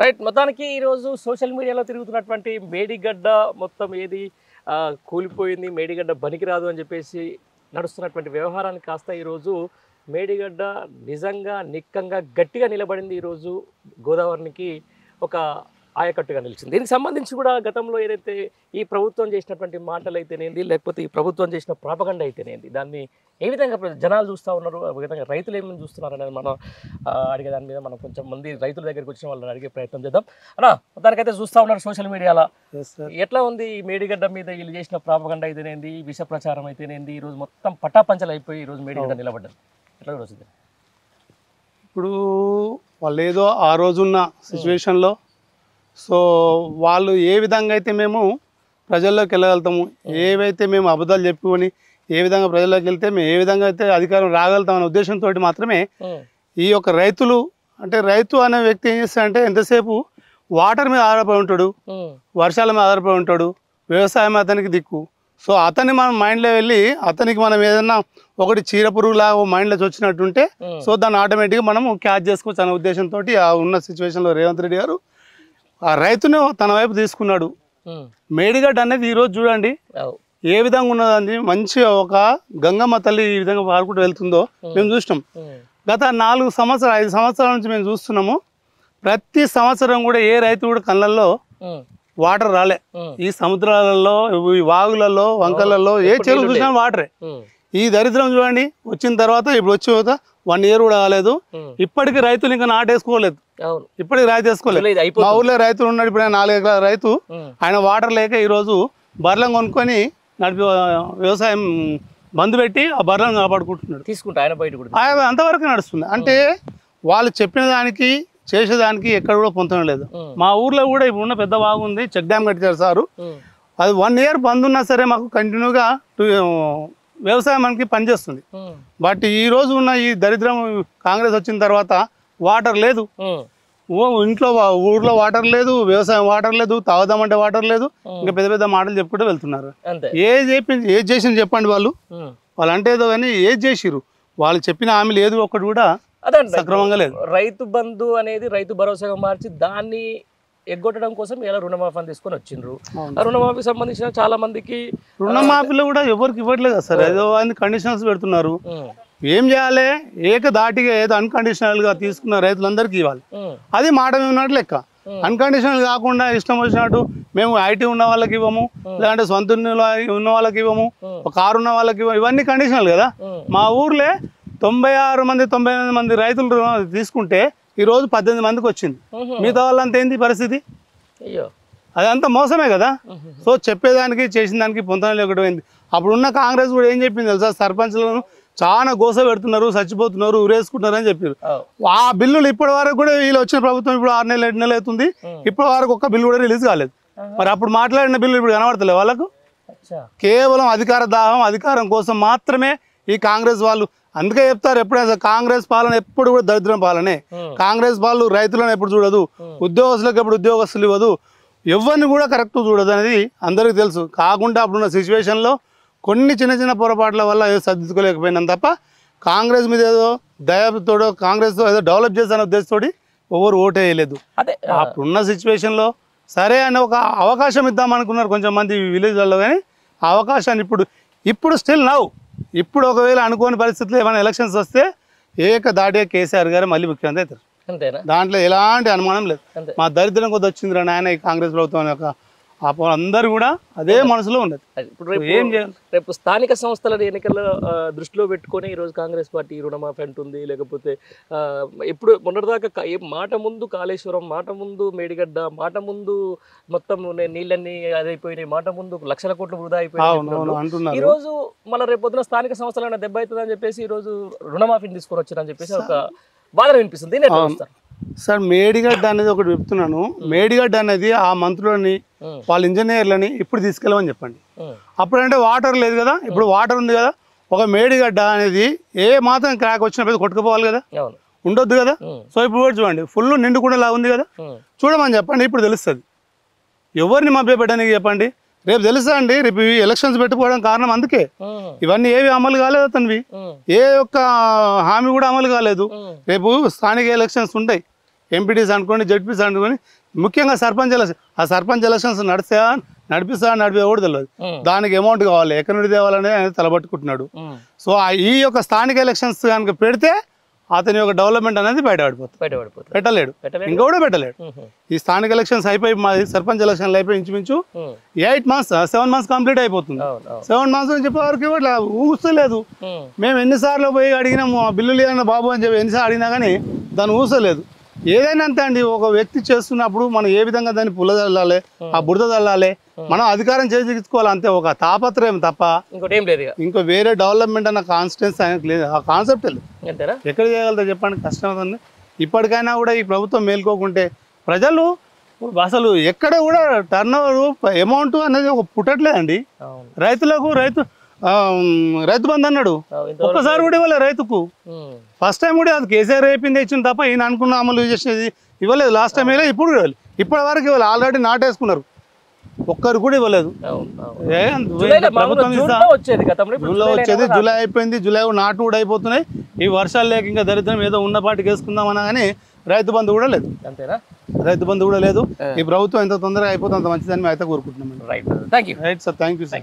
Right. మొత్తానికి ఈరోజు social మీడియాలో తిరుగుతున్నటువంటి మేడిగడ్డ మొత్తం ఏది కూలిపోయింది, మేడిగడ్డ పనికిరాదు అని చెప్పేసి నడుస్తున్నటువంటి వ్యవహారానికి కాస్త ఈరోజు మేడిగడ్డ నిజంగా నిక్కంగా గట్టిగా నిలబడింది. ఈరోజు గోదావరికి ఒక ఆయకట్టుగా నిలిచింది. దీనికి సంబంధించి కూడా గతంలో ఏదైతే ఈ ప్రభుత్వం చేసినటువంటి మాటలు అయితేనేది, లేకపోతే ఈ ప్రభుత్వం చేసిన ప్రాపగండ అయితేనేది, దాన్ని ఏ విధంగా జనాలు చూస్తూ ఉన్నారు, ఆ విధంగా రైతులు ఏమేమి చూస్తున్నారు అనేది మనం అడిగే దాని మీద మనం కొంచెం మంది రైతుల దగ్గరికి వచ్చిన వాళ్ళని అడిగే ప్రయత్నం చేద్దాం. అన్నా, దానికైతే చూస్తూ ఉన్నారు సోషల్ మీడియాలో. ఎట్లా ఉంది ఈ మేడిగడ్డ మీద వీళ్ళు చేసిన ప్రాపగండ అయితేనేది, విష ప్రచారం అయితేనేది, ఈరోజు మొత్తం పటాపంచలు అయిపోయి ఈరోజు మేడిగడ్డ నిలబడ్డది. ఎట్లా వస్తుంది ఇప్పుడు? వాళ్ళు ఏదో ఆ రోజున్న సిచ్యువేషన్లో సో వాళ్ళు ఏ విధంగా అయితే మేము ప్రజల్లోకి వెళ్ళగలుగుతాము, ఏవైతే మేము అబద్ధాలు చెప్పుకొని ఏ విధంగా ప్రజల్లోకి వెళ్తే మేము ఏ విధంగా అయితే అధికారం రాగలుగుతామనే ఉద్దేశంతో మాత్రమే ఈ యొక్క రైతులు, అంటే రైతు అనే వ్యక్తి ఏం చేస్తాడంటే ఎంతసేపు వాటర్ మీద ఆధారపడి ఉంటాడు, వర్షాల మీద ఆధారపడి ఉంటాడు, వ్యవసాయం అతనికి దిక్కు. సో అతన్ని మనం మైండ్లో వెళ్ళి అతనికి మనం ఏదన్నా ఒకటి చీర పురుగులాగా మైండ్లోకి వచ్చినట్టుంటే సో దాన్ని ఆటోమేటిక్గా మనం క్యాచ్ చేసుకోవచ్చు అనే ఉద్దేశంతో ఆ ఉన్న సిచ్యువేషన్లో రేవంత్ రెడ్డి గారు ఆ రైతును తన వైపు తీసుకున్నాడు. మేడిగడ్డ అనేది ఈరోజు చూడండి ఏ విధంగా ఉన్నదని, మంచిగా ఒక గంగమ్మ తల్లి ఈ విధంగా పారుకుంటూ వెళ్తుందో మేము చూసినాం. గత 5 సంవత్సరాల నుంచి మేము చూస్తున్నాము. ప్రతి సంవత్సరం కూడా ఏ రైతు కూడా కళ్ళల్లో వాటర్ రాలే. ఈ సముద్రాలలో, ఈ వాగులలో, వంకలలో ఏ చెరువు చూసినా వాటరే. ఈ దరిద్రం చూడండి వచ్చిన తర్వాత, ఇప్పుడు వచ్చి 1 year కూడా కాలేదు, ఇప్పటికీ రైతులు ఇంకా నాటేసుకోలేదు. ఇప్పటికి రైతు వేసుకోలేదు. మా ఊర్లో రైతులు ఉన్నాడు, ఇప్పుడు 4 ఎకరాల రైతు, ఆయన వాటర్ లేక ఈరోజు బర్రెలను కొనుక్కొని నడిపి వ్యవసాయం బంద్ పెట్టి ఆ బర్రెలను కాపాడుకుంటున్నాడు. ఆయన అంతవరకు నడుస్తుంది. అంటే వాళ్ళు చెప్పిన దానికి చేసేదానికి ఎక్కడ కూడా పొందడం లేదు. మా ఊర్లో కూడా ఇప్పుడు ఉన్న పెద్ద బాగుంది, చెక్ డ్యామ్ కట్టారు సారు. అది 1 year బంద్ ఉన్నా సరే మాకు కంటిన్యూగా వ్యవసాయం మనకి పనిచేస్తుంది. బట్ ఈ రోజు ఉన్న ఈ దరిద్రం కాంగ్రెస్ వచ్చిన తర్వాత వాటర్ లేదు, ఇంట్లో ఊర్లో వాటర్ లేదు, వ్యవసాయం వాటర్ లేదు, తాగుదామంటే వాటర్ లేదు, ఇంకా పెద్ద పెద్ద మాటలు చెప్పుకుంటూ వెళ్తున్నారు. ఏది చేసింది చెప్పండి వాళ్ళు అంటే ఏదో కానీ ఏది చేసిరు? వాళ్ళు చెప్పిన హామీలు ఏది ఒక్కటి కూడా సక్రమంగా లేదు. రైతు బంధు అనేది రైతు భరోసాగా మార్చి దాన్ని ఎగ్గొట్టడం కోసం ఇలా రుణమాఫీ తీసుకొని వచ్చిండ్రు. ఆ రుణమాఫీకి సంబంధించిన చాలా మందికి రుణమాఫీలో కూడా ఎవరికి ఇవ్వట్లేదు కదా సార్, ఏదో అన్ని కండిషన్స్ పెడుతున్నారు. ఏం చేయాలి? ఏకదాటిగా ఏదో అన్కండిషనల్ గా తీసుకున్న రైతులందరికీ ఇవ్వాలి, అది మాట ఉన్నట్టు లెక్క. అన్కండిషనల్ కాకుండా ఇష్టం వచ్చినట్టు మేము ఐటీ ఉన్న వాళ్ళకి ఇవ్వము, లేదంటే సొంత ఉన్న వాళ్ళకి ఇవ్వము, ఒక కారు ఉన్న వాళ్ళకి ఇవ్వము, ఇవన్నీ కండిషనల్ కదా. మా ఊర్లో 99 మంది రైతులు తీసుకుంటే ఈరోజు 18 మందికి వచ్చింది. మిగతా వాళ్ళంతా ఏంది పరిస్థితి? అదంతా మోసమే కదా. సో చెప్పేదానికి చేసిన దానికి పొందడం లేకపోయింది. అప్పుడున్న కాంగ్రెస్ కూడా ఏం చెప్పింది తెలుసా? సర్పంచ్లను చాలా గోస పెడుతున్నారు, చచ్చిపోతున్నారు, ఉరేసుకుంటున్నారు అని చెప్పారు. ఆ బిల్లులు ఇప్పటి వరకు కూడా వీళ్ళు వచ్చిన ప్రభుత్వం ఇప్పుడు 6 నెలలు 7 నెలలు అవుతుంది, ఇప్పటి వరకు ఒక్క బిల్లు కూడా రిలీజ్ కాలేదు. మరి అప్పుడు మాట్లాడిన బిల్లు ఇప్పుడు కనబడతలే వాళ్ళకు. కేవలం అధికార దాహం, అధికారం కోసం మాత్రమే ఈ కాంగ్రెస్ వాళ్ళు. అందుకే చెప్తారు ఎప్పుడైనా కాంగ్రెస్ పాలన ఎప్పుడు కూడా దరిద్రం పాలనే. కాంగ్రెస్ వాళ్ళు రైతులను ఎప్పుడు చూడదు, ఉద్యోగస్తులకు ఎప్పుడు ఉద్యోగస్తులు ఇవ్వదు, ఎవరిని కూడా కరెక్ట్ చూడదు అనేది అందరికీ తెలుసు. కాకుండా అప్పుడున్న సిచ్యువేషన్లో కొన్ని చిన్న చిన్న పొరపాట్ల వల్ల ఏదో సర్దించుకోలేకపోయినాం తప్ప కాంగ్రెస్ మీద ఏదో దయతోడో కాంగ్రెస్ ఏదో డెవలప్ చేసిన ఉద్దేశంతో ఎవరు ఓటేయలేదు. అప్పుడున్న సిచ్యువేషన్లో సరే అని ఒక అవకాశం ఇద్దామనుకున్నారు కొంచెం మంది విలేజ్లలో, కానీ ఆ అవకాశాన్ని ఇప్పుడు స్టిల్ నౌ ఇప్పుడు ఒకవేళ అనుకోని పరిస్థితుల్లో ఏమైనా ఎలక్షన్స్ వస్తే ఏకదాటిగా కేసీఆర్ గారు మళ్ళీ ముఖ్యమంత్రి అవుతారు. దాంట్లో ఎలాంటి అనుమానం లేదు. మా దరిద్రం కొద్ది వచ్చిందిరా నాయన ఈ కాంగ్రెస్ ప్రభుత్వం యొక్క అందరూ కూడా అదే మనసులో ఉన్నది. ఇప్పుడు రేపు స్థానిక సంస్థల ఎన్నికల దృష్టిలో పెట్టుకొని ఈరోజు కాంగ్రెస్ పార్టీ రుణమాఫీ అంటుంది, లేకపోతే ఇప్పుడు మొన్నటిదాకా మాట ముందు కాళేశ్వరం, మాట ముందు మేడిగడ్డ, మాట ముందు మొత్తం నీళ్ళన్నీ అదైపోయినాయి, మాట ముందు లక్షల కోట్లు వృధా అయిపోయినాయి. ఈ రోజు మళ్ళీ రేపు పొద్దున స్థానిక సంస్థలైనా దెబ్బ అవుతుందని చెప్పేసి ఈ రోజు రుణమాఫీని తీసుకొని వచ్చారని చెప్పేసి ఒక బాధ వినిపిస్తుంది. సార్ మేడిగడ్డ అనేది ఒకటి చెప్తున్నాను. మేడిగడ్డ అనేది ఆ మంత్రులని వాళ్ళ ఇంజనీర్లని ఇప్పుడు తీసుకెళ్ళమని చెప్పండి. అప్పుడంటే వాటర్ లేదు కదా, ఇప్పుడు వాటర్ ఉంది కదా. ఒక మేడిగడ్డ అనేది ఏ మాత్రం క్రాక్ వచ్చినప్పుడు కొట్టుకుపోవాలి కదా, ఉండొద్దు కదా. సో ఇప్పుడు కూడా చూడండి ఫుల్ నిండుకుండా ఉంది కదా, చూడమని చెప్పండి. ఇప్పుడు తెలుస్తుంది. ఎవరిని మభ్యపెట్టడానికి చెప్పండి. రేపు తెలుసా అండి, రేపు ఎలక్షన్స్ పెట్టుకోవడం కారణం అందుకే. ఇవన్నీ ఏవి అమలు కాలేదు అతనివి, ఏ ఒక్క హామీ కూడా అమలు కాలేదు. రేపు స్థానిక ఎలక్షన్స్ ఉంటాయి, ఎంపీటీస్ అనుకోండి, జడ్పీస్ అనుకోండి, ముఖ్యంగా సర్పంచ్ ఎలక్షన్. ఆ సర్పంచ్ ఎలక్షన్స్ నడిపిస్తా కూడా తెలియదు. దానికి అమౌంట్ కావాలి, ఎక్కడి నుండి తేవాలనేది ఆయన తలబట్టుకుంటున్నాడు. సో ఈ యొక్క స్థానిక ఎలక్షన్స్ కనుక పెడితే అతని యొక్క డెవలప్మెంట్ అనేది బయటపడిపోతుంది. పెట్టలేడు, ఇంకా కూడా పెట్టలేడు. ఈ స్థానిక ఎలక్షన్స్ అయిపోయి మాది సర్పంచ్ ఎలక్షన్లు అయిపోయి ఇంచుమించు 7 months కంప్లీట్ అయిపోతుంది. 7 months అని చెప్పే వరకు ఇట్లా ఊస్తలేదు. మేము ఎన్నిసార్లు పోయి అడిగినాము బిల్లులు ఏదైనా బాబు అని చెప్పి ఎన్నిసార్లు అడిగినా కానీ దాన్ని ఊసలేదు. ఏదైనా అంతే అండి, ఒక వ్యక్తి చేస్తున్నప్పుడు మనం ఏ విధంగా దాన్ని పుల్ల చల్లాలి, ఆ బురద చల్లాలి, మనం అధికారం చేజిక్కోవాలి అంతే. ఒక తాపత్రయం తప్ప ఇంకోటేం లేదు. ఇంకో వేరే డెవలప్మెంట్ అన్న కాన్స్టెన్స్ ఆయనకు లేదు, ఆ కాన్సెప్ట్ లేదు. ఎక్కడ చేయగలుగుతా చెప్పండి, కష్టం అవుతుంది. ఇప్పటికైనా కూడా ఈ ప్రభుత్వం మేల్కోకుంటే ప్రజలు అసలు ఎక్కడ కూడా టర్న్ ఓవర్ అమౌంట్ అనేది ఒక పుట్టట్లేదండి. రైతులకు రైతు బంధు అన్నాడు, ఒక్కసారి కూడా ఇవ్వలేదు రైతుకు. ఫస్ట్ టైం కూడా అది కేసీఆర్ అయిపోయింది ఇచ్చింది తప్ప ఈయన అనుకున్న అమలు చేసేది ఇవ్వలేదు. లాస్ట్ టైం ఇవ్వలేదు, ఇప్పుడు ఇవ్వాలి, ఇప్పటి వరకు ఇవ్వాలి. ఆల్రెడీ నాటేసుకున్నారు, ఒక్కరు కూడా ఇవ్వలేదు. ప్రభుత్వం జూన్లో వచ్చేది, జూలై అయిపోయింది, జూలై నాటు కూడా అయిపోతున్నాయి. ఈ వర్షాలు లేక ఇంకా దరిద్రం ఏదో ఉన్నపాటికి వేసుకుందామన్నా కానీ రైతు బంధు కూడా లేదు. అంతేనా? రైతు బంధు కూడా లేదు. ఈ ప్రభుత్వం ఎంత తొందరగా అయిపోతుంది అంత మంచిదని మేము అయితే కోరుకుంటున్నాం. Right sir, thank you. Right sir, thank you sir.